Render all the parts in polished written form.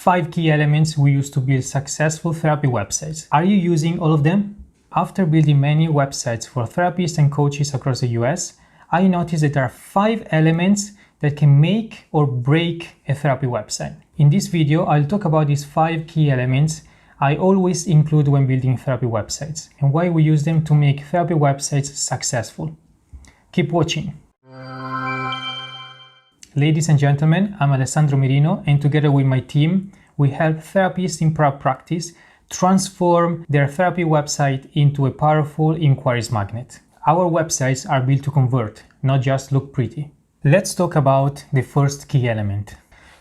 5 key elements we use to build successful therapy websites. Are you using all of them? After building many websites for therapists and coaches across the US, I noticed that there are 5 elements that can make or break a therapy website. In this video, I'll talk about these 5 key elements I always include when building therapy websites and why we use them to make therapy websites successful. Keep watching. Ladies and gentlemen, I'm Alessandro Merino, and together with my team, we help therapists in private practice transform their therapy website into a powerful inquiries magnet. Our websites are built to convert, not just look pretty. Let's talk about the first key element.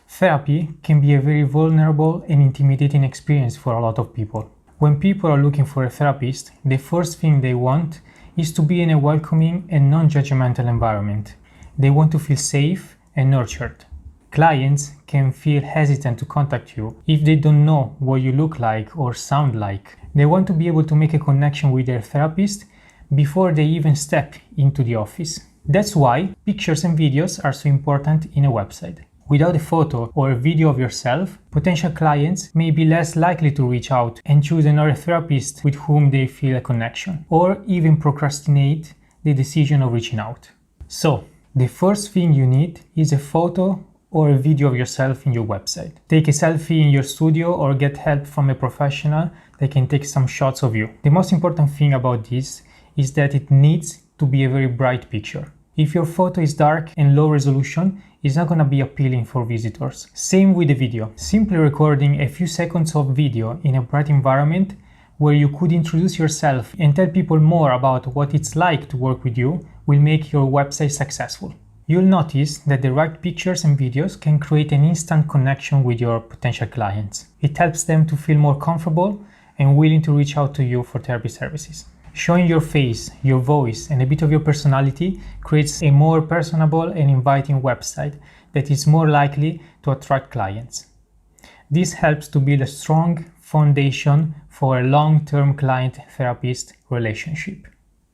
Therapy can be a very vulnerable and intimidating experience for a lot of people. When people are looking for a therapist, the first thing they want is to be in a welcoming and non-judgmental environment. They want to feel safe and nurtured. Clients can feel hesitant to contact you if they don't know what you look like or sound like. They want to be able to make a connection with their therapist before they even step into the office. That's why pictures and videos are so important in a website. Without a photo or a video of yourself, potential clients may be less likely to reach out and choose another therapist with whom they feel a connection, or even procrastinate the decision of reaching out. So, the first thing you need is a photo or a video of yourself in your website. Take a selfie in your studio or get help from a professional that can take some shots of you. The most important thing about this is that it needs to be a very bright picture. If your photo is dark and low resolution, it's not going to be appealing for visitors. Same with the video. Simply recording a few seconds of video in a bright environment where you could introduce yourself and tell people more about what it's like to work with you will make your website successful. You'll notice that the right pictures and videos can create an instant connection with your potential clients. It helps them to feel more comfortable and willing to reach out to you for therapy services. Showing your face, your voice, and a bit of your personality creates a more personable and inviting website that is more likely to attract clients. This helps to build a strong foundation for a long-term client-therapist relationship.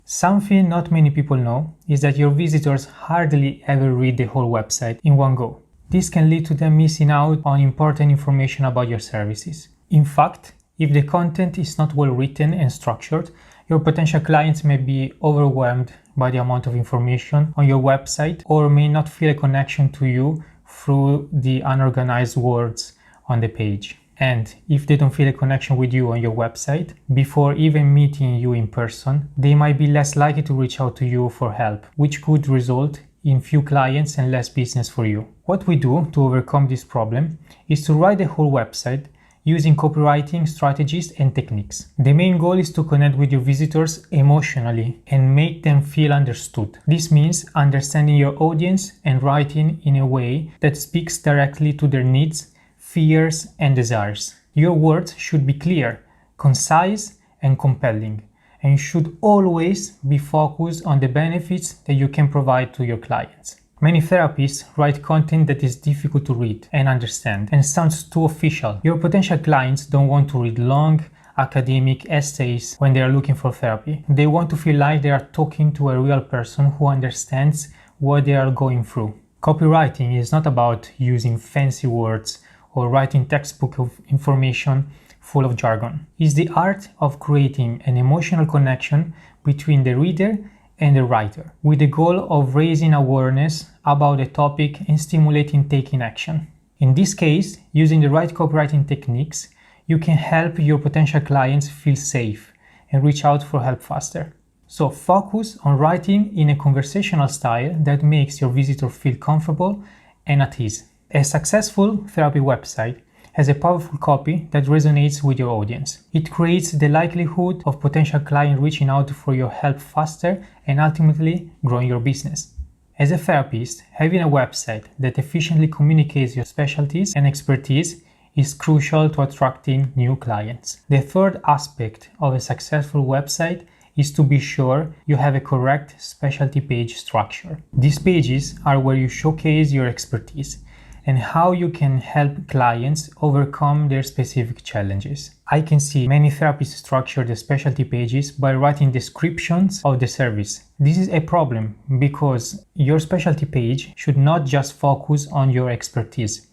Something not many people know is that your visitors hardly ever read the whole website in one go. This can lead to them missing out on important information about your services. In fact, if the content is not well written and structured, your potential clients may be overwhelmed by the amount of information on your website or may not feel a connection to you through the unorganized words on the page. And if they don't feel a connection with you on your website, before even meeting you in person, they might be less likely to reach out to you for help, which could result in few clients and less business for you. What we do to overcome this problem is to write the whole website using copywriting strategies and techniques. The main goal is to connect with your visitors emotionally and make them feel understood. This means understanding your audience and writing in a way that speaks directly to their needs, fears, and desires. Your words should be clear, concise, and compelling, and should always be focused on the benefits that you can provide to your clients. Many therapists write content that is difficult to read and understand and sounds too official. Your potential clients don't want to read long academic essays when they are looking for therapy. They want to feel like they are talking to a real person who understands what they are going through. Copywriting is not about using fancy words or writing textbook of information full of jargon. It's the art of creating an emotional connection between the reader and the writer, with the goal of raising awareness about the topic and stimulating taking action. In this case, using the right copywriting techniques, you can help your potential clients feel safe and reach out for help faster. So focus on writing in a conversational style that makes your visitor feel comfortable and at ease. A successful therapy website has a powerful copy that resonates with your audience. It creates the likelihood of potential client reaching out for your help faster and ultimately growing your business. As a therapist, having a website that efficiently communicates your specialties and expertise is crucial to attracting new clients. The third aspect of a successful website is to be sure you have a correct specialty page structure. These pages are where you showcase your expertise and how you can help clients overcome their specific challenges. I can see many therapists structure the specialty pages by writing descriptions of the service. This is a problem because your specialty page should not just focus on your expertise,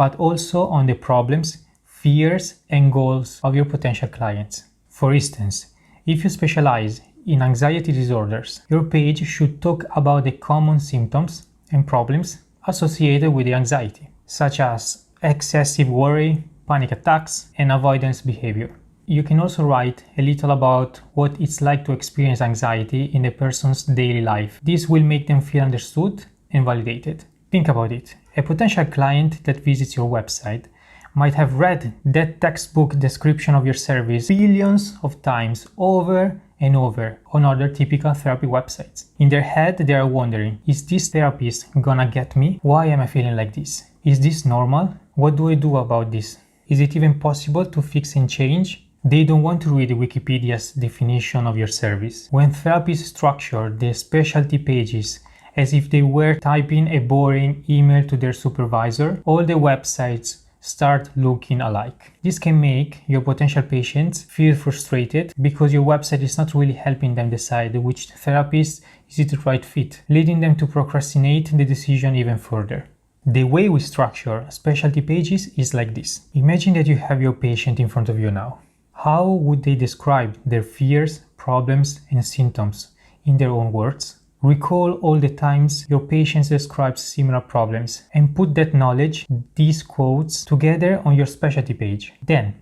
but also on the problems, fears, and goals of your potential clients. For instance, if you specialize in anxiety disorders, your page should talk about the common symptoms and problems associated with the anxiety, such as excessive worry, panic attacks, and avoidance behavior. You can also write a little about what it's like to experience anxiety in a person's daily life. This will make them feel understood and validated. Think about it. A potential client that visits your website might have read that textbook description of your service billions of times over and over on other typical therapy websites. In their head, they are wondering, is this therapist gonna get me? Why am I feeling like this? Is this normal? What do I do about this? Is it even possible to fix and change? They don't want to read Wikipedia's definition of your service. When therapists structure their specialty pages as if they were typing a boring email to their supervisor, all the websites start looking alike. This can make your potential patients feel frustrated because your website is not really helping them decide which therapist is the right fit, leading them to procrastinate the decision even further. The way we structure specialty pages is like this. Imagine that you have your patient in front of you now. How would they describe their fears, problems, and symptoms in their own words? Recall all the times your patients describe similar problems and put that knowledge, these quotes, together on your specialty page. Then,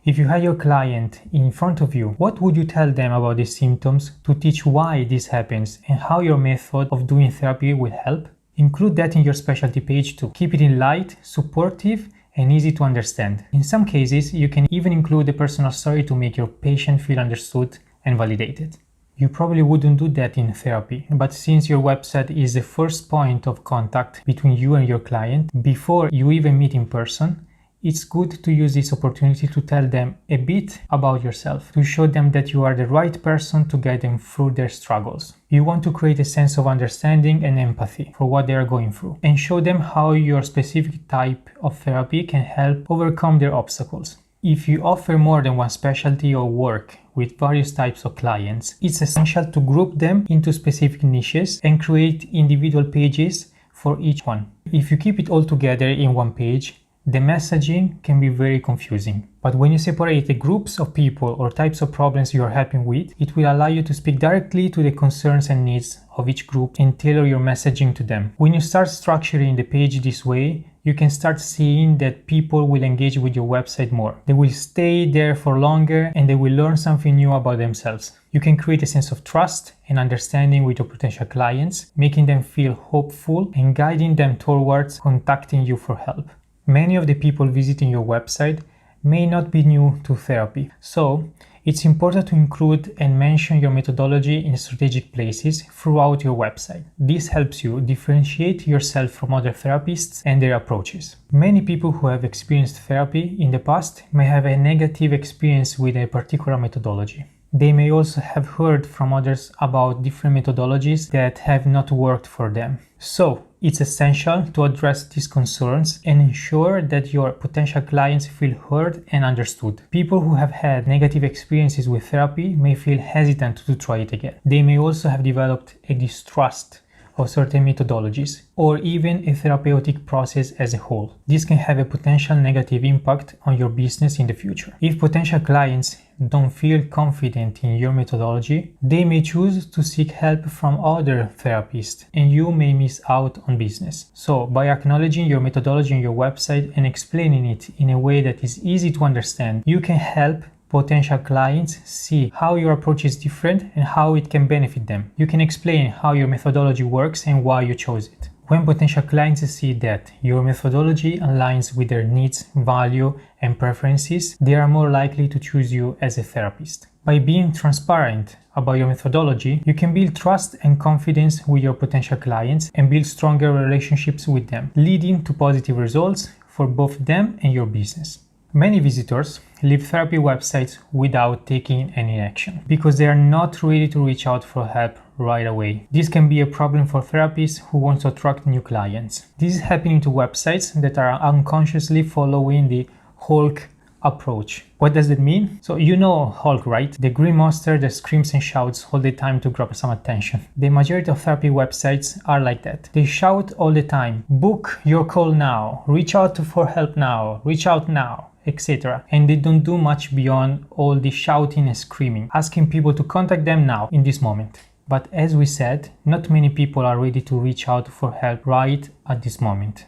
if you had your client in front of you, what would you tell them about the symptoms to teach why this happens and how your method of doing therapy will help? Include that in your specialty page too. Keep it in light, supportive, and easy to understand. In some cases, you can even include a personal story to make your patient feel understood and validated. You probably wouldn't do that in therapy, but since your website is the first point of contact between you and your client, before you even meet in person, it's good to use this opportunity to tell them a bit about yourself, to show them that you are the right person to guide them through their struggles. You want to create a sense of understanding and empathy for what they are going through, and show them how your specific type of therapy can help overcome their obstacles. If you offer more than one specialty or work with various types of clients, it's essential to group them into specific niches and create individual pages for each one. If you keep it all together in one page, the messaging can be very confusing. But when you separate the groups of people or types of problems you are helping with, it will allow you to speak directly to the concerns and needs of each group and tailor your messaging to them. When you start structuring the page this way, you can start seeing that people will engage with your website more. They will stay there for longer and they will learn something new about themselves. You can create a sense of trust and understanding with your potential clients, making them feel hopeful and guiding them towards contacting you for help. Many of the people visiting your website may not be new to therapy, so it's important to include and mention your methodology in strategic places throughout your website. This helps you differentiate yourself from other therapists and their approaches. Many people who have experienced therapy in the past may have a negative experience with a particular methodology. They may also have heard from others about different methodologies that have not worked for them. So, it's essential to address these concerns and ensure that your potential clients feel heard and understood. People who have had negative experiences with therapy may feel hesitant to try it again. They may also have developed a distrust of certain methodologies or even a therapeutic process as a whole. This can have a potential negative impact on your business in the future. If potential clients don't feel confident in your methodology, they may choose to seek help from other therapists and you may miss out on business. So, by acknowledging your methodology on your website and explaining it in a way that is easy to understand, you can help potential clients see how your approach is different and how it can benefit them. You can explain how your methodology works and why you chose it. When potential clients see that your methodology aligns with their needs, value, and preferences, they are more likely to choose you as a therapist. By being transparent about your methodology, you can build trust and confidence with your potential clients and build stronger relationships with them, leading to positive results for both them and your business. Many visitors leave therapy websites without taking any action because they are not ready to reach out for help right away. This can be a problem for therapists who want to attract new clients. This is happening to websites that are unconsciously following the Hulk approach. What does that mean? So you know Hulk, right? The green monster that screams and shouts all the time to grab some attention. The majority of therapy websites are like that. They shout all the time, book your call now, reach out for help now, reach out now, etc. And they don't do much beyond all the shouting and screaming, asking people to contact them now, in this moment. But as we said, not many people are ready to reach out for help right at this moment.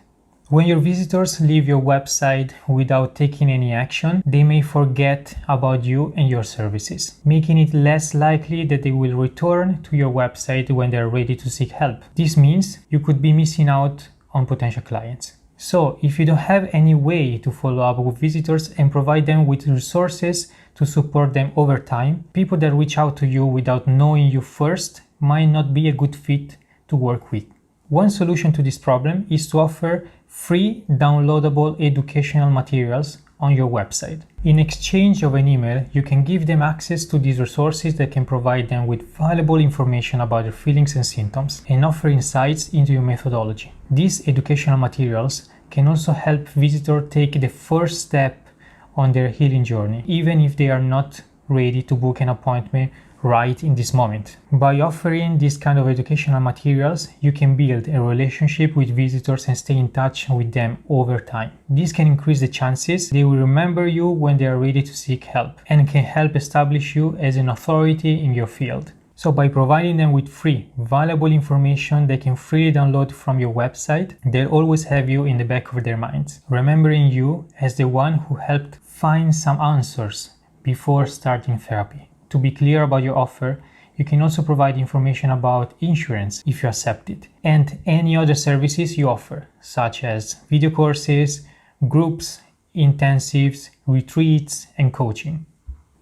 When your visitors leave your website without taking any action, they may forget about you and your services, making it less likely that they will return to your website when they are ready to seek help. This means you could be missing out on potential clients. So if you don't have any way to follow up with visitors and provide them with resources to support them over time, people that reach out to you without knowing you first might not be a good fit to work with. One solution to this problem is to offer free downloadable educational materials on your website. In exchange of an email, you can give them access to these resources that can provide them with valuable information about their feelings and symptoms and offer insights into your methodology. These educational materials can also help visitors take the first step on their healing journey, even if they are not ready to book an appointment right in this moment. By offering this kind of educational materials, you can build a relationship with visitors and stay in touch with them over time. This can increase the chances they will remember you when they are ready to seek help and can help establish you as an authority in your field. So by providing them with free, valuable information they can freely download from your website, they'll always have you in the back of their minds, remembering you as the one who helped find some answers before starting therapy. To be clear about your offer, you can also provide information about insurance if you accept it, and any other services you offer, such as video courses, groups, intensives, retreats, and coaching.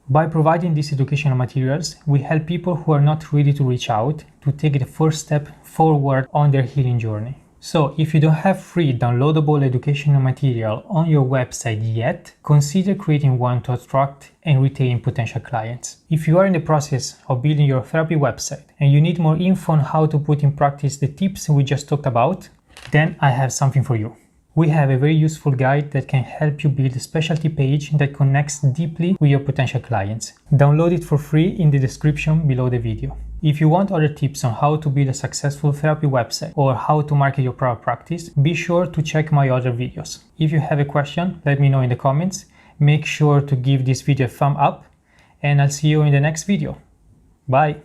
By providing these educational materials, we help people who are not ready to reach out to take the first step forward on their healing journey. So if you don't have free downloadable educational material on your website yet, consider creating one to attract and retain potential clients. If you are in the process of building your therapy website and you need more info on how to put in practice the tips we just talked about, then I have something for you. We have a very useful guide that can help you build a specialty page that connects deeply with your potential clients. Download it for free in the description below the video. If you want other tips on how to build a successful therapy website or how to market your private practice, be sure to check my other videos. If you have a question, let me know in the comments. Make sure to give this video a thumb up, and I'll see you in the next video. Bye!